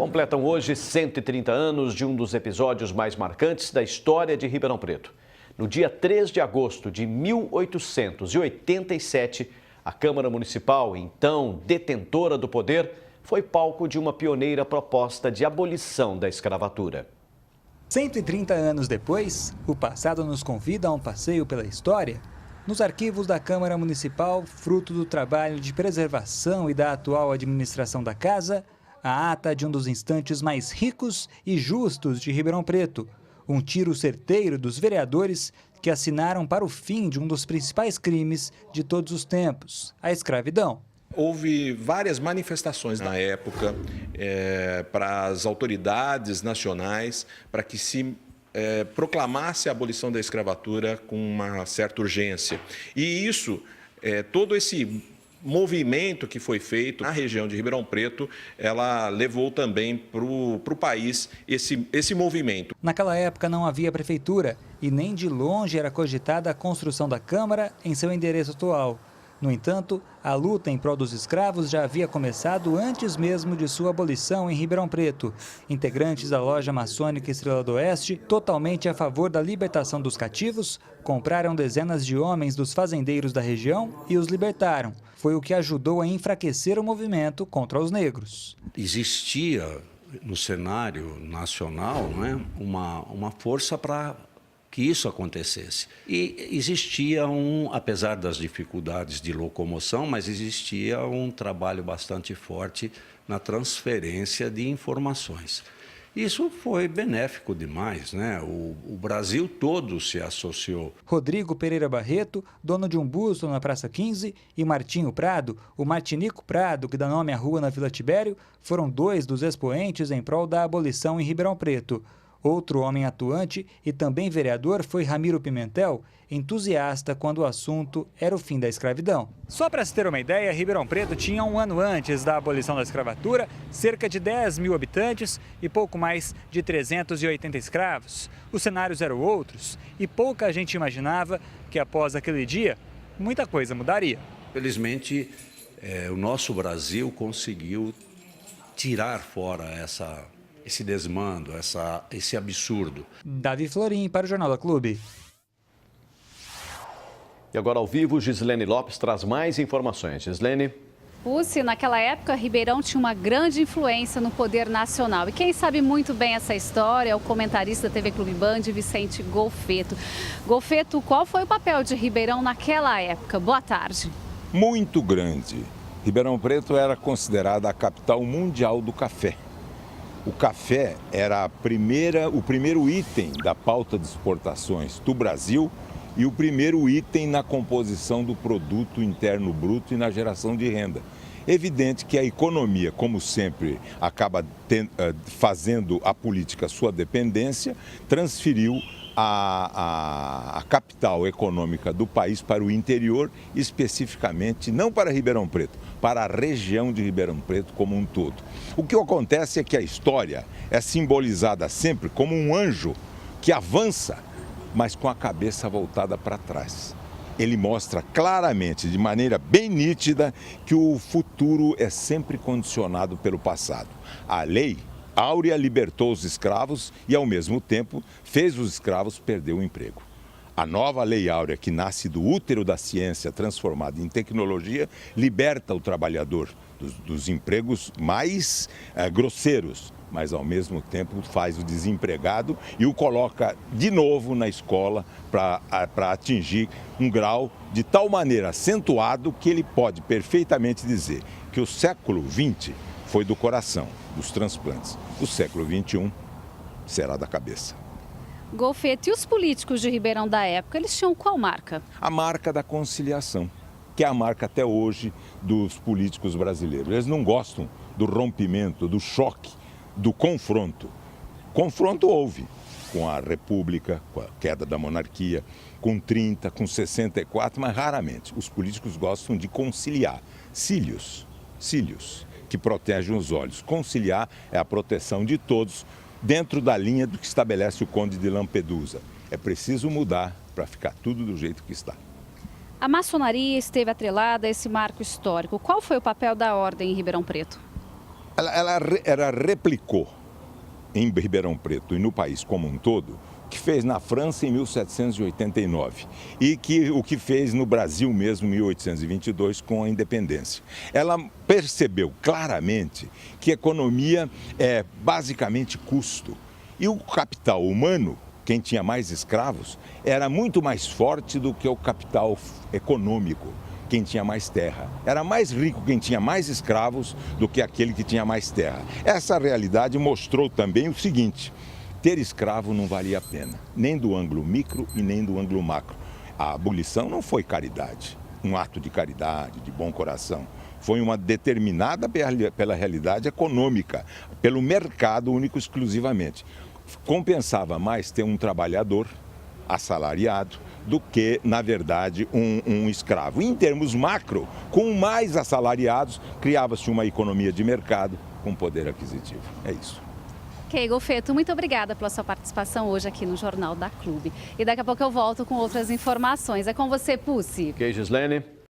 Completam hoje 130 anos de um dos episódios mais marcantes da história de Ribeirão Preto. No dia 3 de agosto de 1887, a Câmara Municipal, então detentora do poder, foi palco de uma pioneira proposta de abolição da escravatura. 130 anos depois, o passado nos convida a um passeio pela história. Nos arquivos da Câmara Municipal, fruto do trabalho de preservação e da atual administração da casa, a ata de um dos instantes mais ricos e justos de Ribeirão Preto, um tiro certeiro dos vereadores que assinaram para o fim de um dos principais crimes de todos os tempos, a escravidão. Houve várias manifestações na época para as autoridades nacionais para que se proclamasse a abolição da escravatura com uma certa urgência. E isso, todo esse movimento que foi feito na região de Ribeirão Preto, ela levou também para o país esse movimento. Naquela época não havia prefeitura e nem de longe era cogitada a construção da Câmara em seu endereço atual. No entanto, a luta em prol dos escravos já havia começado antes mesmo de sua abolição em Ribeirão Preto. Integrantes da loja maçônica Estrela do Oeste, totalmente a favor da libertação dos cativos, compraram dezenas de homens dos fazendeiros da região e os libertaram. Foi o que ajudou a enfraquecer o movimento contra os negros. Existia no cenário nacional, uma força para que isso acontecesse. E existia apesar das dificuldades de locomoção, mas existia um trabalho bastante forte na transferência de informações. Isso foi benéfico demais, O Brasil todo se associou. Rodrigo Pereira Barreto, dono de um busto na Praça 15, e Martinho Prado, o Martinico Prado, que dá nome à rua na Vila Tibério, foram dois dos expoentes em prol da abolição em Ribeirão Preto. Outro homem atuante e também vereador foi Ramiro Pimentel, entusiasta quando o assunto era o fim da escravidão. Só para se ter uma ideia, Ribeirão Preto tinha um ano antes da abolição da escravatura, cerca de 10 mil habitantes e pouco mais de 380 escravos. Os cenários eram outros e pouca gente imaginava que após aquele dia, muita coisa mudaria. Felizmente, o nosso Brasil conseguiu tirar fora esse desmando, esse absurdo. Davi Florim para o Jornal da Clube. E agora ao vivo, Gislene Lopes traz mais informações. Gislene. Pucci, naquela época, Ribeirão tinha uma grande influência no poder nacional. E quem sabe muito bem essa história é o comentarista da TV Clube Band, Vicente Golfeto. Golfeto, qual foi o papel de Ribeirão naquela época? Boa tarde. Muito grande. Ribeirão Preto era considerada a capital mundial do café. O café era o primeiro item da pauta de exportações do Brasil e o primeiro item na composição do produto interno bruto e na geração de renda. Evidente que a economia, como sempre, acaba fazendo a política sua dependência, transferiu a capital econômica do país para o interior, especificamente, não para Ribeirão Preto, para a região de Ribeirão Preto como um todo. O que acontece é que a história é simbolizada sempre como um anjo que avança, mas com a cabeça voltada para trás. Ele mostra claramente, de maneira bem nítida, que o futuro é sempre condicionado pelo passado. A lei áurea libertou os escravos e, ao mesmo tempo, fez os escravos perder o emprego. A nova Lei Áurea, que nasce do útero da ciência transformada em tecnologia, liberta o trabalhador dos empregos mais grosseiros, mas, ao mesmo tempo, faz o desempregado e o coloca de novo na escola para atingir um grau de tal maneira acentuado que ele pode perfeitamente dizer que o século XX foi do coração, dos transplantes. O século XXI será da cabeça. Golfeto, e os políticos de Ribeirão da época, eles tinham qual marca? A marca da conciliação, que é a marca até hoje dos políticos brasileiros. Eles não gostam do rompimento, do choque, do confronto. Confronto houve com a República, com a queda da monarquia, com 30, com 64, mas raramente. Os políticos gostam de conciliar. Cílios, que protegem os olhos. Conciliar é a proteção de todos dentro da linha do que estabelece o Conde de Lampedusa. É preciso mudar para ficar tudo do jeito que está. A maçonaria esteve atrelada a esse marco histórico. Qual foi o papel da ordem em Ribeirão Preto? ela replicou em Ribeirão Preto e no país como um todo que fez na França em 1789 e o que fez no Brasil mesmo em 1822 com a independência. Ela percebeu claramente que economia é basicamente custo e o capital humano, quem tinha mais escravos, era muito mais forte do que o capital econômico, quem tinha mais terra. Era mais rico quem tinha mais escravos do que aquele que tinha mais terra. Essa realidade mostrou também o seguinte: ter escravo não valia a pena, nem do ângulo micro e nem do ângulo macro. A abolição não foi caridade, um ato de caridade, de bom coração. Foi uma determinada pela realidade econômica, pelo mercado único exclusivamente. Compensava mais ter um trabalhador assalariado do que, na verdade, um escravo. Em termos macro, com mais assalariados, criava-se uma economia de mercado com poder aquisitivo. É isso. Ok, Golfeto, muito obrigada pela sua participação hoje aqui no Jornal da Clube. E daqui a pouco eu volto com outras informações. É com você, Pucci. Ok, Gislene.